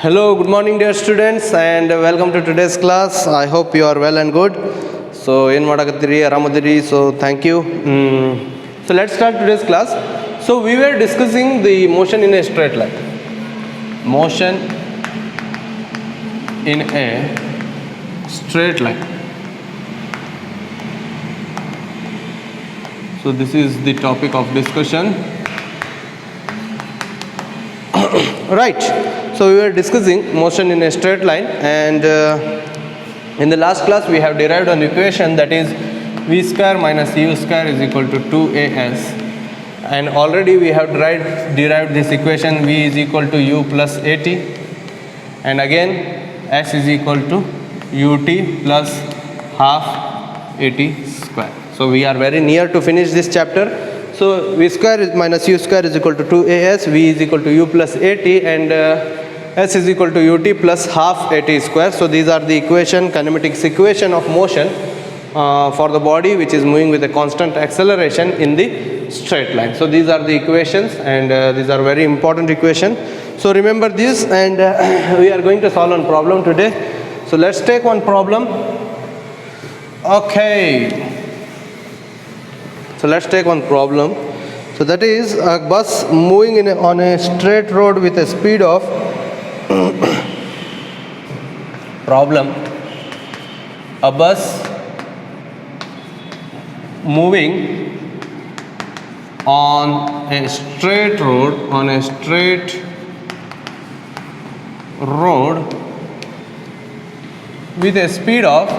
Hello, good morning dear students and welcome to today's class. I hope you are well and good. So, in Madagathiri, Aramadiri, so thank you. So, let's start today's class. So, we were discussing the motion in a straight line. Motion in a straight line. So, this is the topic of discussion. Right. So, we were discussing motion in a straight line, and in the last class we have derived an equation that is v square minus u square is equal to 2as, and already we have derived this equation v is equal to u plus at, and again s is equal to ut plus half at square. So, we are very near to finish this chapter. So, v square is minus u square is equal to 2as, v is equal to u plus at, and s is equal to ut plus half at square. So, these are the equation, kinematics equation of motion for the body which is moving with a constant acceleration in the straight line. So, these are the equations, and these are very important equations. So, remember this, and we are going to solve one problem today. So, let's take one problem. Okay. So, let's take one problem. So, that is a bus moving on a straight road with a speed of problem. A bus moving on a straight road with a speed of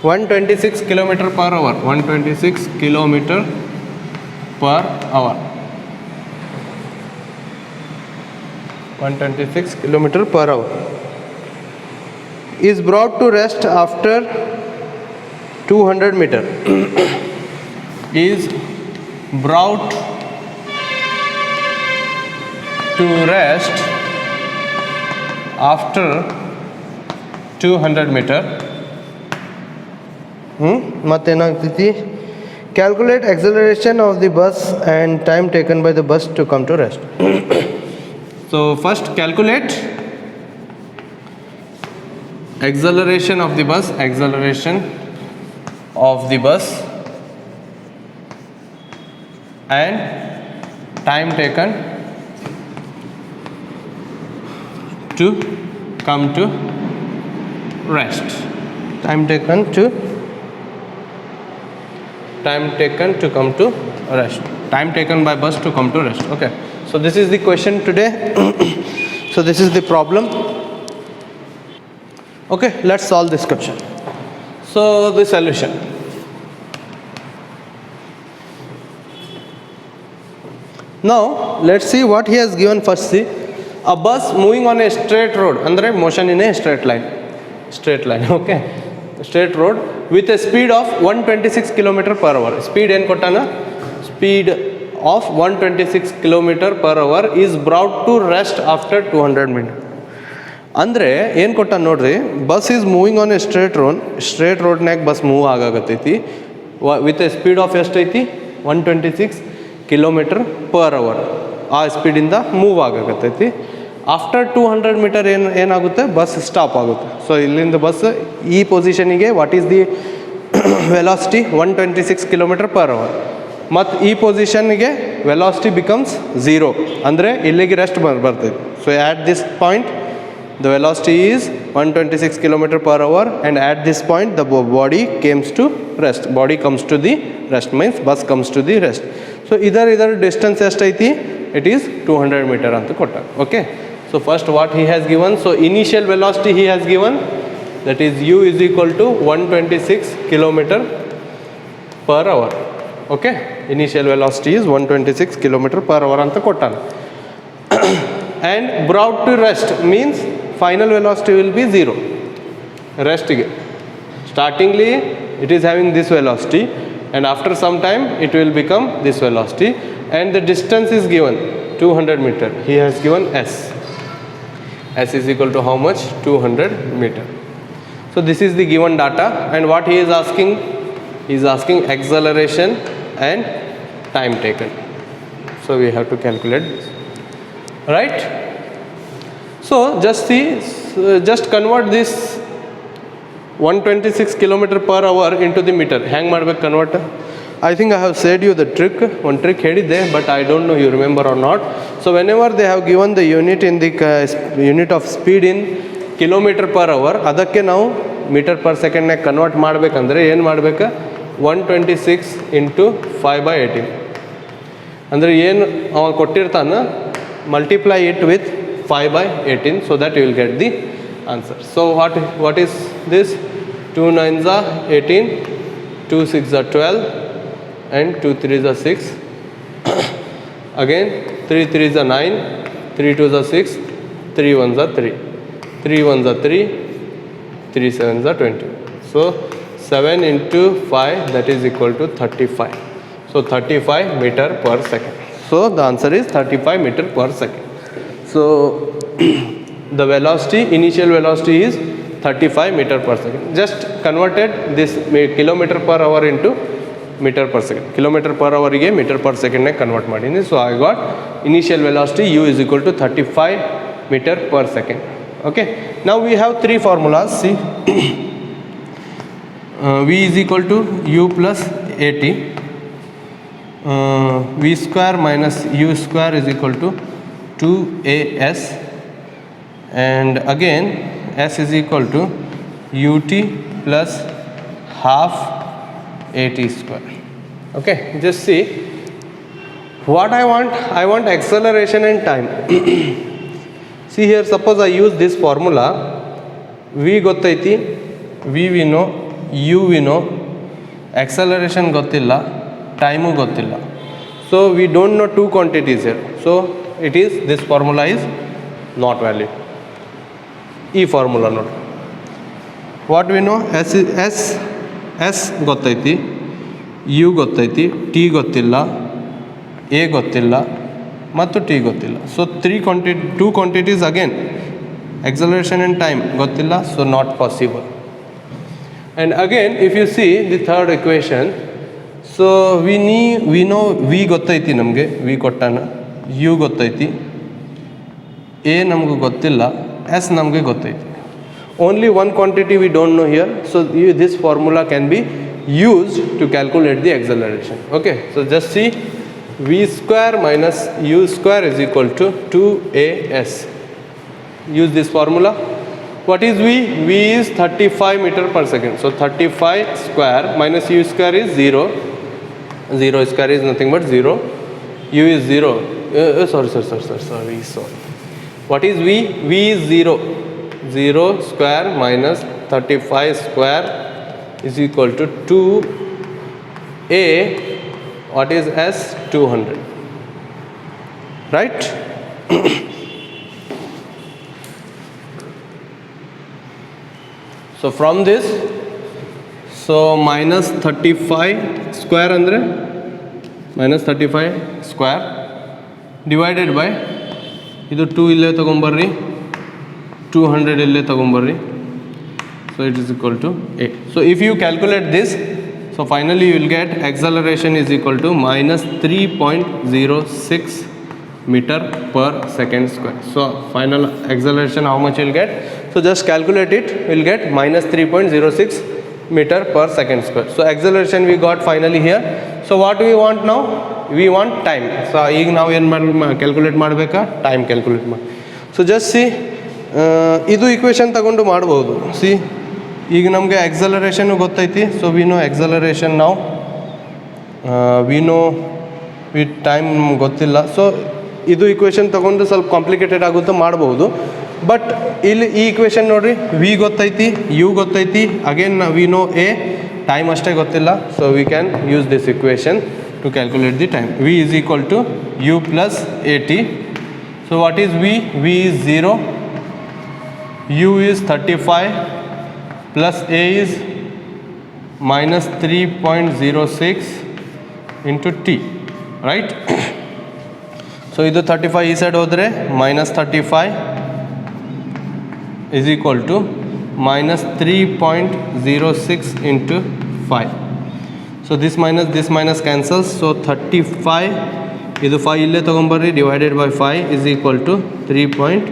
126 kilometer per hour. 126 kilometer per hour. 126 kilometer per hour is brought to rest after 200 meter. Is brought to rest after 200 meter. ಮತ್ತೇನಾಗ್ತೈತಿ? Calculate acceleration of the bus and time taken by the bus to come to rest. So, first calculate acceleration of the bus and time taken to come to rest. Time taken to come to rest. Time taken by bus to come to rest. Okay. So, this is the question today. So, this is the problem. Okay. Let's solve this question. So, the solution. Now, let's see what he has given first. See, a bus moving on a straight road. Andre motion in a straight line. Okay. Straight road with a speed of 126 km per hour. Speed ಏನು ಕೊಟ್ಟಾನ? Speed of 126 km per hour is brought to rest after 200 meter. ಅಂದರೆ ಏನು ಕೊಟ್ಟಾನ ನೋಡ್ರಿ, bus is moving on a straight ರೋಡ್ನಾಗ bus move ಆಗಾಗತ್ತೈತಿ with a speed of ಎಷ್ಟೈತಿ 126 km per hour. ಆ ಸ್ಪೀಡಿಂದ ಮೂವ್ ಆಗಾಗತ್ತೈತಿ. ಆಫ್ಟರ್ 200 ಮೀಟರ್ ಏನಾಗುತ್ತೆ, ಬಸ್ ಸ್ಟಾಪ್ ಆಗುತ್ತೆ. ಸೊ, ಇಲ್ಲಿಂದ ಬಸ್ ಈ ಪೊಸಿಷನಿಗೆ what is the velocity 126 km per hour. ಮತ್ತು ಈ ಪೊಸಿಷನ್ಗೆ ವೆಲಾಸಿಟಿ ಬಿಕಮ್ಸ್ 0, ಅಂದರೆ ಇಲ್ಲಿಗೆ ರೆಸ್ಟ್ ಬರ್ತೈತೆ. So, at this point the velocity is 126 km per hour, and at this point the body comes to rest. Body comes to the rest means bus comes to the rest. So, ಇದರ distance ಎಷ್ಟೈತಿ? It is 200 metre ಅಂತ ಕೊಟ್ಟ. Okay. So, first what he has given, so initial velocity he has given, that is u is equal to 126 km per hour. Okay, initial velocity is 126 km per hour anta kottana. And brought to rest means final velocity will be 0. Rest ge startingly it is having this velocity, and after some time it will become this velocity, and the distance is given 200 meter. He has given s. S is equal to how much? 200 meter. So, this is the given data, and what he is asking? He is asking acceleration and time taken. So we have to calculate this, right? So just see, just convert this 126 kilometer per hour into the meter. Hang ಮಾಡ್ಬೇಕು convert. I think I have said you the trick. One trick ಹೇಳಿದ್ದೆ, but I don't know you remember or not. So whenever they have given the unit in the unit of speed in kilometer per hour, ಅದಕ್ಕೆ ನಾವು metre per ಸೆಕೆಂಡ್ನಾಗ convert ಮಾಡಬೇಕಂದ್ರೆ ಏನು ಮಾಡಬೇಕು? 126 into 5/18 ಅಂದರೆ ಏನು ಅವ ಕೊಟ್ಟಿರ್ತಾನೆ, multiply it with 5/18 so that you will get the answer. So what is this? 2 9s are 18, 2 6s are 12, and 2 3s are 6. Again 3 3s are 9, 3 2s are 6, 3 1s are 3, 3 1s are 3, 3 7s are 20. So 7 into 5, that is equal to 35. So 35 meter per second. So the answer is 35 meter per second. So the velocity, initial velocity is 35 meter per second. Just converted this kilometer per hour into meter per second. Kilometer per hour ಗೆ meter per second ನೇ convert ಮಾಡೀನಿ. So I got initial velocity u is equal to 35 meter per second. Okay. Now we have three formulas. See, v is equal to u plus at. V square minus u square is equal to 2as, and again s is equal to ut plus half at square. Okay, just see what I want acceleration and time. See here, suppose I use this formula, v ಗೊತ್ತೈತಿ, v we know, u we know, acceleration ಗೊತ್ತಿಲ್ಲ, time ಗೊತ್ತಿಲ್ಲ. So we don't know two quantities here. So it is, this formula is not valid. E formula not. What we know? S ಗೊತ್ತೈತಿ, u ಗೊತ್ತೈತಿ, t ಗೊತ್ತಿಲ್ಲ, a ಗೊತ್ತಿಲ್ಲ ಮತ್ತು t ಗೊತ್ತಿಲ್ಲ. So two quantities again, acceleration and time ಗೊತ್ತಿಲ್ಲ, so not possible. And again if you see the third equation, so we know v ಗೊತ್ತೈತಿ, ನಮಗೆ v ಕೊಟ್ಟಾನ, u ಗೊತ್ತೈತಿ, a ನಮಗೆ ಗೊತ್ತಿಲ್ಲ, s ನಮಗೆ ಗೊತ್ತೈತಿ. Only one quantity we don't know here, so this formula can be used to calculate the acceleration. Okay, so just see, v square minus u square is equal to 2as. Use this formula. What is v? V is 35 meter per second. So 35 square minus u square is 0. 0 square is nothing but 0. U is 0. Sorry. What is v? V is 0. 0 square minus 35 square is equal to 2a. What is s? 200. Right? So from this, so minus 35 square andre minus 35 square divided by idu 2 ille ತಗೊಂಬರ್ರಿ, 200 ille ತಗೊಂಬರ್ರಿ, so it is equal to 8. So if you calculate this, so finally you will get acceleration is equal to minus 3.06 meter per second square. So final acceleration how much you will get? So just calculate it, we will get minus 3.06 meter per second square. So acceleration we got finally here. So what we want now? We want time. So ಈಗ ನಾವು ಏನು calculate ಮಾಡಬೇಕಾ? Time calculate ಮಾಡಿ. So just C, ಇದು equation ತಗೊಂಡು ಮಾಡ್ಬೋದು. C, ಈಗ ನಮಗೆ ಎಕ್ಸಲರೇಷನ್ನು ಗೊತ್ತೈತಿ. ಸೊ ವಿ ನೋ ಎಕ್ಸಲರೇಷನ್ ನಾವು, ವಿ ನೋ ವಿತ್ ಟೈಮ್ ಗೊತ್ತಿಲ್ಲ. ಸೊ ಇದು ಇಕ್ವೇಷನ್ ತಗೊಂಡು ಸ್ವಲ್ಪ ಕಾಂಪ್ಲಿಕೇಟೆಡ್ ಆಗುತ್ತೆ, ಮಾಡ್ಬೋದು. ಬಟ್ ಇಲ್ಲಿ ಈ ಇಕ್ವೇಷನ್ ನೋಡಿರಿ, ವಿ ಗೊತ್ತೈತಿ, ಯು ಗೊತ್ತೈತಿ, again we know A, time ಅಷ್ಟೇ ಗೊತ್ತಿಲ್ಲ. So we can use this equation to calculate the time. V is equal to u plus at. So what is V? V is 0, u is 35 plus a is minus 3.06 into t, right? So ಇದು 35 ಈ side ಹೋದರೆ minus 35 is equal to minus 3.06 into 5. So so this minus cancels. So 35 ಇದು 5 ಇಲ್ಲೇ ತೊಗೊಂಬರ್ರಿ, divided by 5 is equal to 3.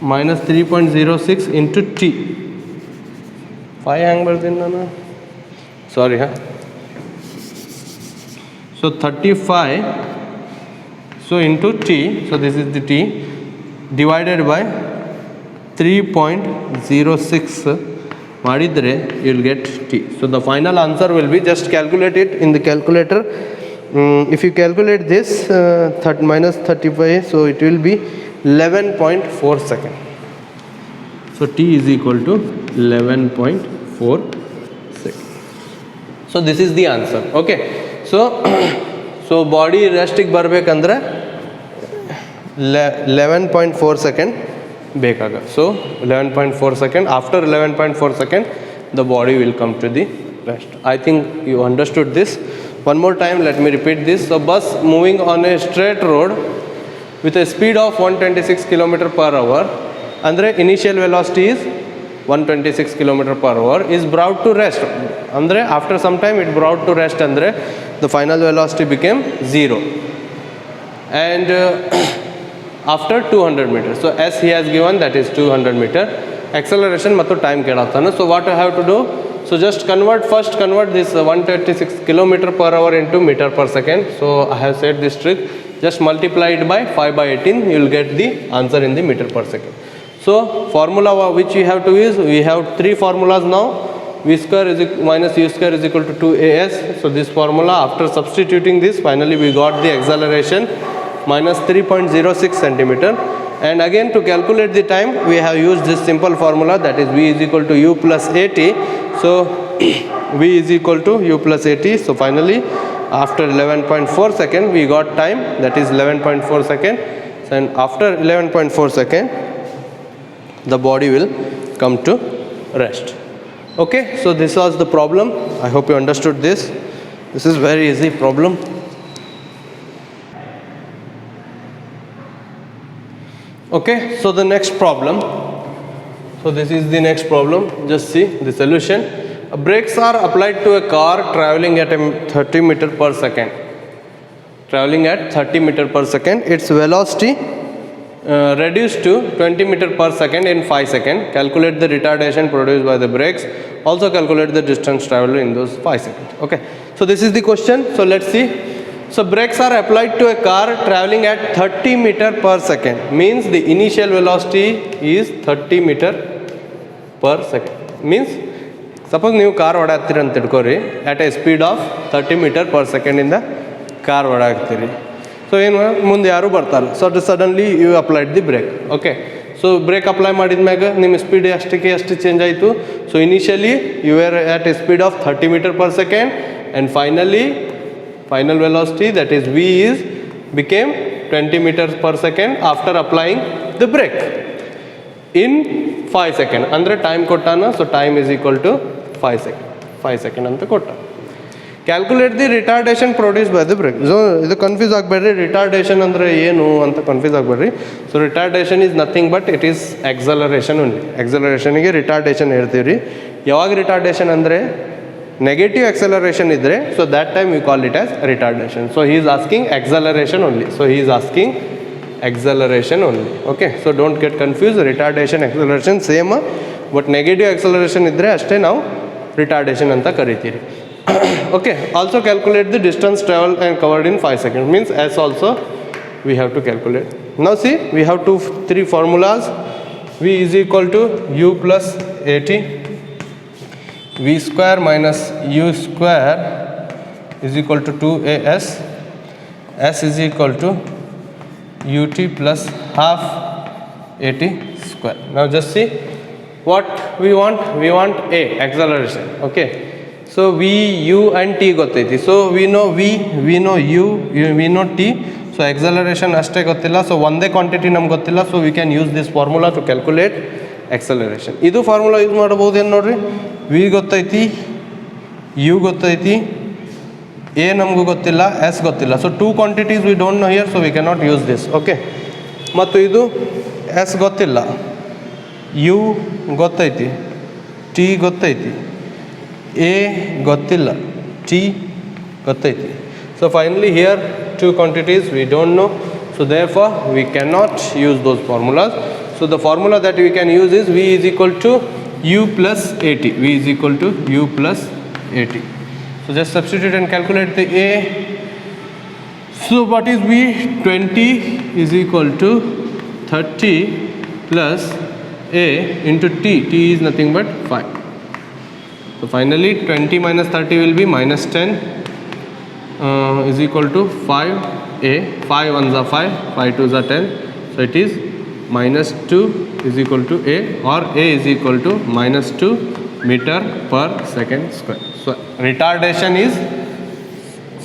-3.06 into T. 5 ಹ್ಯಾಂಗೆ ಬರ್ತೀನಿ ನಾನು, sorry ಹಾಂ. So 35, so into T, so this is the T, divided by 3.06 ಮಾಡಿದರೆ you will get T. So the final answer will be, just calculate it in the calculator. If you calculate this -35, so it will be 11.4 seconds. So t is equal to 11.4 seconds. So this is the answer. Okay. So body rest ಗೆ ಬರಬೇಕಂದ್ರೆ 11.4 seconds ಬೇಕಾಗ. So 11.4 seconds. After 11.4 seconds, the body will come to the rest. I think you understood this. One more time, let me repeat this. So bus moving on a straight road with a speed of 126 km per hour, ಅಂದರೆ initial velocity is 126 km per hour, is brought to rest. ಅಂದರೆ after some time it brought to rest, ಅಂದರೆ the final velocity became 0. And after 200 meters, so S he has given, that is 200 meter. Acceleration ಮತ್ತು time ಕೇಳತ್ತಾನೆ. So what I have to do? So just convert this 126 km per hour into meter per second. So I have said this trick. Just multiply it by 5/18, you will get the answer in the meter per second. So formula which we have to use, we have 3 formulas now. V square is minus u square is equal to 2as. So this formula, after substituting this, finally we got the acceleration -3.06 centimeter. And again, to calculate the time, we have used this simple formula, that is v is equal to u plus at. So v is equal to u plus at. So finally, after 11.4 seconds, we got time, that is 11.4 seconds. And after 11.4 seconds, the body will come to rest. Okay, so this was the problem. I hope you understood this. This is very easy problem. Okay, so the next problem. So this is the next problem. Just see the solution. Brakes are applied to a car traveling at 30 meter per second. Traveling at 30 meter per second. Its velocity reduced to 20 meter per second in 5 seconds. Calculate the retardation produced by the brakes. Also calculate the distance traveled in those 5 seconds. Okay, so this is the question. So let's see. So brakes are applied to a car traveling at 30 meter per second. Means the initial velocity is 30 meter per second. Means suppose ನೀವು car ಓಡಾಡ್ತೀರಿ ಅಂತ ತಿಳ್ಕೊರಿ, at a speed of 30 meter per second ಇಂದ car ಓಡಾಡ್ತೀರಿ. So ಏನು ಮುಂದೆ ಯಾರು ಬರ್ತಾರೆ, so suddenly you applied the brake. Okay, so brake apply ಮಾಡಿದ ಮ್ಯಾಗ ನಿಮ್ಮ ಸ್ಪೀಡ್ ಎಷ್ಟು ಚೇಂಜ್ ಆಯಿತು. So initially you are at a speed of 30 meter per second, and finally final velocity, that is v, is became 20 meters per second after applying the brake in 5 seconds. ಅಂದರೆ time ಕೊಟ್ಟಾನ. So time is equal to 5 seconds ಅಂತ ಕೊಟ್ಟ. Calculate the retardation produce by the brake. So ಇದು confuse ಆಗಬೇಡ್ರಿ, retardation ಅಂದರೆ ಏನು ಅಂತ confuse ಆಗಬೇಡ್ರಿ. So retardation is nothing but it is acceleration only. ಎಕ್ಸಲರೇಷನಿಗೆ ರಿಟಾರ್ಡೇಷನ್ ಹೇಳ್ತೀವಿ ರೀ. ಯಾವಾಗ ರಿಟಾರ್ಡೇಷನ್ ಅಂದರೆ ನೆಗೆಟಿವ್ ಎಕ್ಸಲರೇಷನ್ ಇದ್ದರೆ, so that time you call it as retardation. So he is asking acceleration only. So he is asking acceleration only. Okay, so don't get confused. Retardation, acceleration same, but negative acceleration ಇದ್ದರೆ ಅಷ್ಟೇ ನಾವು retardation ಅಂತ ಕರಿತೀರಿ. Okay, also calculate the distance traveled and covered in 5 seconds. Means S also we have to calculate. Now see, we have 3 formulas. V is equal to u plus at. V square minus u square is equal to 2as. S is equal to ut plus half at square. Now just see what we want. We want a acceleration. Okay, so v, u and t ಗೊತ್ತೈತಿ. So we know v, we know u, we know t. So acceleration ಅಷ್ಟೇ ಗೊತ್ತಿಲ್ಲ. So ಒಂದೇ quantity ನಮ್ಗೆ ಗೊತ್ತಿಲ್ಲ. So we can use this formula to calculate acceleration. ಇದು formula use ಮಾಡ್ಬೋದು. ಏನು ನೋಡ್ರಿ, v ಗೊತ್ತೈತಿ, u ಗೊತ್ತೈತಿ, ಎ ನಮಗೂ ಗೊತ್ತಿಲ್ಲ, ಎಸ್ ಗೊತ್ತಿಲ್ಲ. So 2 quantities we don't know here, so we cannot use this. Okay, ಮತ್ತು ಇದು ಎಸ್ ಗೊತ್ತಿಲ್ಲ, ಯು ಗೊತ್ತೈತಿ, ಟಿ ಗೊತ್ತೈತಿ, ಎ ಗೊತ್ತಿಲ್ಲ, ಟಿ ಗೊತ್ತೈತಿ. So finally here two quantities we don't know, so therefore we cannot use those formulas. So the formula that we can use is V is equal to U plus AT. V is equal to U plus AT. So just substitute and calculate the A. So what is V? 20 is equal to 30 plus A into T. T is nothing but 5. So finally 20 minus 30 will be minus 10 is equal to 5A. 5 ones are 5, 5 twos are 10. So it is minus 2 is equal to A, or A is equal to minus 2 meter per second square. So retardation is,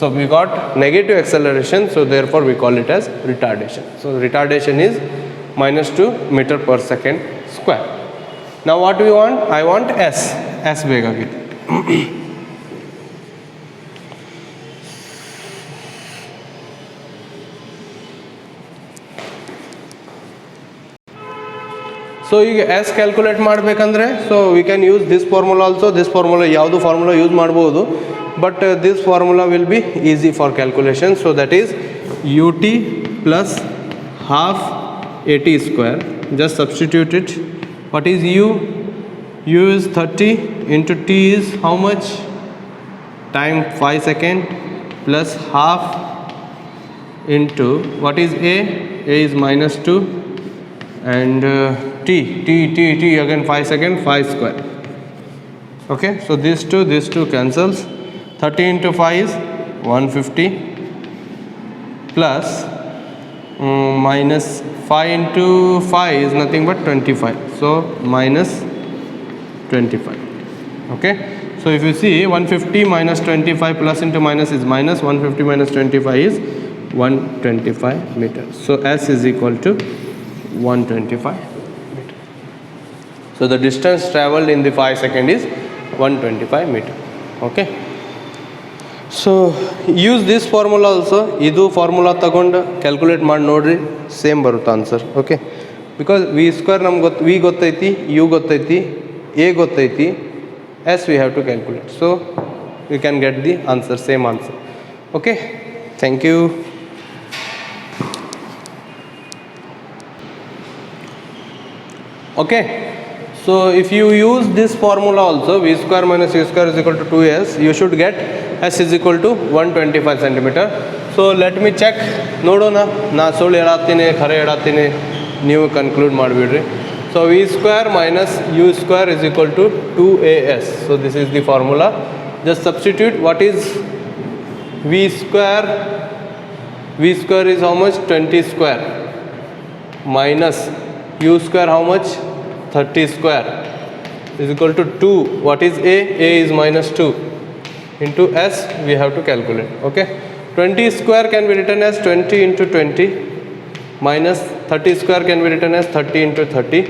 so we got negative acceleration, so therefore we call it as retardation. So retardation is minus 2 meter per second square. Now what we want? I want S. S ಬೇಕಾಗಿದೆ. So ಈಗ S calculate ಮಾಡಬೇಕಂದ್ರೆ so we can use this formula also. This formula ಯಾವುದು formula use ಮಾಡ್ಬೋದು, but this formula will be easy for calculation. So that is U T plus half A T square. Just substitute it. What is U? U is 30 into T is how much? Time 5 seconds plus half into what is A? A is minus 2 and T again 5 seconds, 5 square. Okay, so these two cancels. 30 into 5 is 150 plus minus 5 into 5 is nothing but 25. So minus 25. Okay, so if you see 150 minus 25 plus into minus is minus, 150 minus 25 is 125 meters. So S is equal to 125 meter. So the distance traveled in the 5 seconds is 125 meter. Okay, so use this formula also. Idu formula ತಗೊಂಡು calculate ಮಾಡಿ ನೋಡ್ರಿ, same ಬರುತ್ತೆ answer. Okay, because V square ನಮ್ಗೆ V ಗೊತ್ತೈತಿ, U ಗೊತ್ತೈತಿ, A ಗೊತ್ತೈತಿ, S we have to calculate. So we can get the answer, same answer. Okay, thank you. Okay, so if you use this formula also, v square minus u square is equal to 2s, you should get s is equal to 125 centimeter. So let me check. ನೋಡೋಣ, ನಾ ಸುಳ್ಳು ಹೇಳತ್ತೀನಿ ಖರೆ ಹೇಳತ್ತೀನಿ, ನೀವು conclude ಮಾಡಿಬಿಡ್ರಿ. So v square minus u square is equal to 2as. So this is the formula. Just substitute. What is v square? V square is how much? 20 square minus u square how much? 30 square is equal to 2. What is A? A is minus 2 into S we have to calculate. Okay, 20 square can be written as 20 into 20 minus 30 square can be written as 30 into 30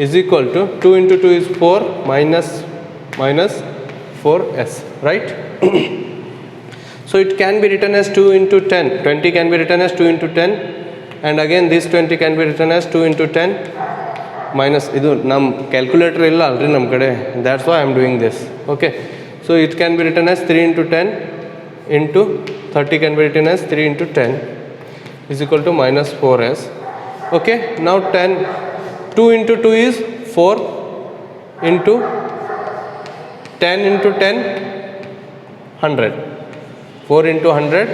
is equal to 2 into 2 is 4 minus 4s, right? So it can be written as 2 into 10. 20 can be written as 2 into 10, and again this 20 can be written as 2 into 10 minus, ಇದು ನಮ್ಮ calculator ಇಲ್ಲ ಅಲ್ರಿ ನಮ್ಮ ಕಡೆ, that's why I am doing this. Okay, so it can be return as 3 into 10 into 30 can be written as 3 into 10 is equal to minus 4s. Okay, now 10, 2 into 2 is 4 into 10 into 10, 100. 4 into 100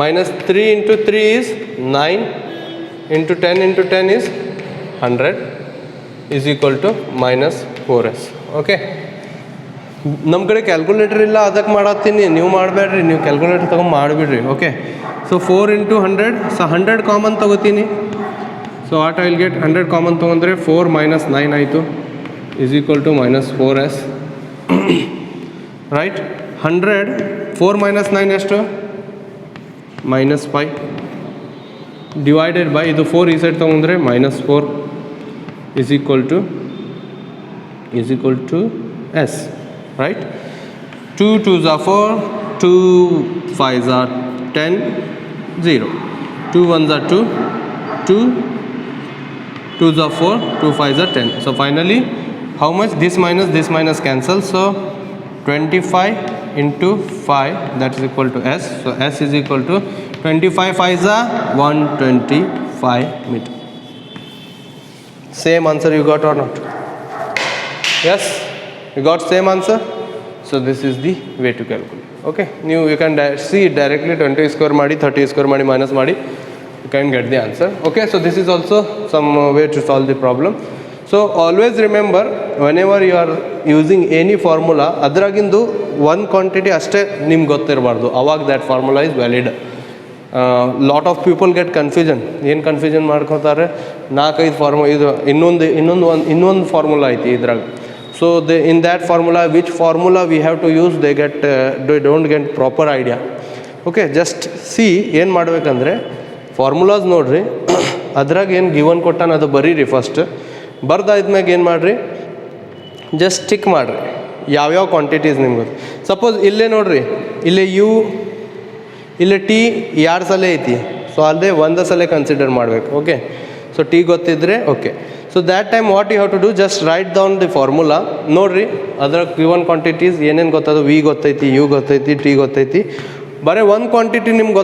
minus 3 into 3 is 9 into 10 into 10 is 100 is equal to minus 4s. Okay, ನಮ್ಮ ಕಡೆ calculator ಇಲ್ಲ, ಅದಕ್ಕೆ ಮಾಡತ್ತೀನಿ, ನೀವು ಮಾಡಬೇಡ್ರಿ, ನೀವು calculator ತೊಗೊಂಡು ಮಾಡಿಬಿಡ್ರಿ. Okay, so 4 into 100, ಸೊ 100 ಕಾಮನ್ ತೊಗೋತೀನಿ. So what I will get? 100 common ತೊಗೊಂಡ್ರೆ 4 minus 9 ಆಯಿತು is equal to minus 4s. Right, 100 4 minus 9 ಎಷ್ಟು? minus 5 ಡಿವೈಡೆಡ್ ಬೈ ಇದು 4 ಈ ಸೈಡ್ ತೊಗೊಂಡ್ರೆ minus 4 is equal to s, right? 2 2s are 4, 2 5s are 10, 0, 2 1s are 2, 2 2s are 4, 2 5s are 10. So finally how much? This minus cancel, so 25 into 5, that is equal to S. So S is equal to 25 5 is 125 meter. Same answer you got or not? Yes, you got same answer. So this is the way to calculate. Okay, you can see it directly, 20 square madi, 30 square madi, minus madi, you can get the answer. Okay, so this is also some way to solve the problem. So always remember, whenever you are using any formula, adragindu one quantity ಅಷ್ಟೇ ನಿಮ್ಗೆ ಗೊತ್ತಿರಬಾರ್ದು, ಅವಾಗ that formula is valid. Lot of people get confusion. ಏನು confusion ಮಾಡ್ಕೊತಾರೆ, 4-5 formula, ಇದು ಇನ್ನೊಂದು formula ಐತಿ ಇದ್ರಾಗ. So in that formula, which formula we have to use, they don't get proper idea. Okay, just see ಏನು ಮಾಡಬೇಕಂದ್ರೆ ಫಾರ್ಮುಲಾಸ್ ನೋಡ್ರಿ, ಅದ್ರಾಗ ಏನು ಗಿವನ್ ಕೊಟ್ಟಾನ ಅದು ಬರೀರಿ ಫಸ್ಟ್. ಬರ್ದಾದ್ಮ್ಯಾಗ ಏನು ಮಾಡಿರಿ, ಜಸ್ಟ್ ಟಿಕ್ ಮಾಡಿರಿ ಯಾವ್ಯಾವ ಕ್ವಾಂಟಿಟೀಸ್ ನಿಮ್ಗೆ. ಸಪೋಸ್ ಇಲ್ಲೇ ನೋಡಿರಿ, ಇಲ್ಲೇ ಯು, ಇಲ್ಲೇ ಟಿ 2 ಸಲ ಐತಿ, ಸೊ ಅಲ್ಲೇ ಒಂದು ಸಲ ಕನ್ಸಿಡರ್ ಮಾಡಬೇಕು. ಓಕೆ, ಸೊ ಟಿ ಗೊತ್ತಿದ್ರೆ okay. So that time what you have to do, just write down the formula. ನೋಡಿರಿ ಅದ್ರಾಗ ಗಿವನ್ ಕ್ವಾಂಟಿಟೀಸ್ ಏನೇನು ಗೊತ್ತದು, ವಿ ಗೊತ್ತೈತಿ, ಯು ಗೊತ್ತೈತಿ, ಟಿ ಗೊತ್ತೈತಿ. ಬರೀ ಒಂದು ಕ್ವಾಂಟಿಟಿ ನಿಮ್ಗೆ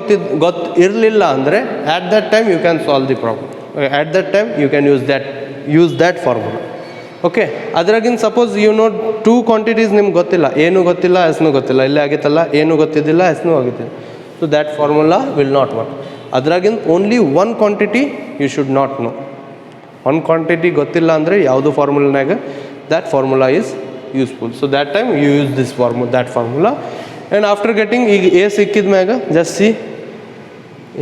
ಇರಲಿಲ್ಲ ಅಂದರೆ at that time you can solve the problem. At that time you can use that formula. Okay, ಅದ್ರಾಗಿನ ಸಪೋಸ್ ಯು ನೋ 2 ಕ್ವಾಂಟಿಟೀಸ್ ನಿಮ್ಗೆ ಗೊತ್ತಿಲ್ಲ, ಏನು ಗೊತ್ತಿಲ್ಲ, ಎಸ್ನೂ ಗೊತ್ತಿಲ್ಲ, ಇಲ್ಲೇ ಆಗಿತ್ತಲ್ಲ, ಏನು ಗೊತ್ತಿದ್ದಿಲ್ಲ, ಎಸ್ನೂ ಆಗಿತ್ತಿಲ್ಲ. So that formula will not work. ಅದ್ರಾಗಿನ only 1 quantity you should not know. 1 quantity ಗೊತ್ತಿಲ್ಲ ಅಂದರೆ ಯಾವುದು ಫಾರ್ಮುಲಾನಾಗ that formula is useful. So that time you use this that formula. And after getting ಈಗ ಎ ಸಿಕ್ಕಿದ ಮ್ಯಾಗ just see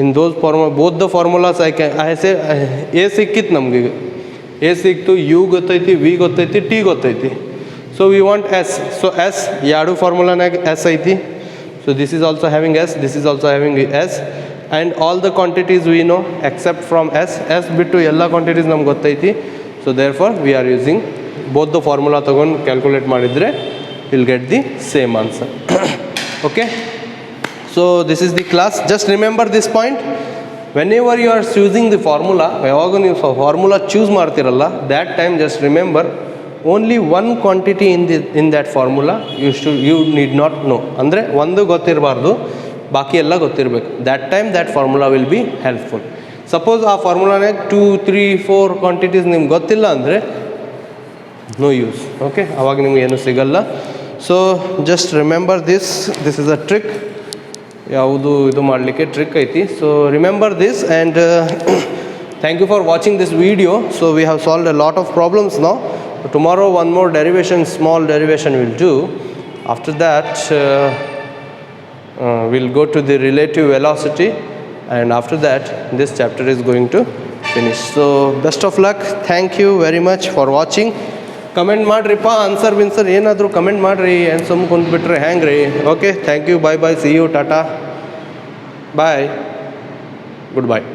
in those both the formulas I say A ಸಿಕ್ಕಿತ್ತು ನಮ್ಗೆ. ಈಗ ಎ ಸಿಕ್ತು, ಯು ಗೊತ್ತೈತಿ, ವಿ ಗೊತ್ತೈತಿ, ಟಿ ಗೊತ್ತೈತಿ. So we want S. So S ಎರಡು ಫಾರ್ಮುಲಾನಾಗ ಎಸ್ ಐತಿ. So this is also having S, this is also having S. And all the quantities we know except from S. S ಬಿಟ್ಟು ಎಲ್ಲ quantities ನಮ್ಗೆ ಗೊತ್ತೈತಿ. So therefore we are using both the formula ತೊಗೊಂಡು calculate ಮಾಡಿದರೆ will get the same answer. Okay, so this is the class. Just remember this point. Whenever you are choosing the formula, ಯಾವಾಗ ನೀವು formula choose ಮಾಡ್ತಿರಲ್ಲ, that time just remember only 1 quantity in that formula you need not know. ಅಂದರೆ ಒಂದು ಗೊತ್ತಿರಬಾರ್ದು, ಬಾಕಿ ಎಲ್ಲ ಗೊತ್ತಿರಬೇಕು. That time that formula will be helpful. Suppose ಆ ಫಾರ್ಮುಲಾನಾಗ 2, 3, 4 ಕ್ವಾಂಟಿಟೀಸ್ ನಿಮ್ಗೆ ಗೊತ್ತಿಲ್ಲ ಅಂದರೆ ನೋ ಯೂಸ್. ಓಕೆ, ಅವಾಗ ನಿಮ್ಗೆ ಏನೂ ಸಿಗಲ್ಲ. So just remember this is a trick. ಯಾವುದು ಇದು ಮಾಡಲಿಕ್ಕೆ ಟ್ರಿಕ್ ಐತಿ. So remember this and thank you for watching this video. So we have solved a lot of problems now. Tomorrow one more derivation, small derivation we'll do. After that we'll go to the relative velocity, and after that this chapter is going to finish. So best of luck. Thank you very much for watching. Comment ಮಾಡಿರಿಪ್ಪ, answer ಏನಾದರೂ comment ಮಾಡಿರಿ. ಏನು ಸುಮ್ಮ ಕುಂತ್ಬಿಟ್ರೆ ಹ್ಯಾಂಗೆ ರೀ. Okay, thank you, bye bye, see you, ಟಾಟಾ, bye, good ಬಾಯ್.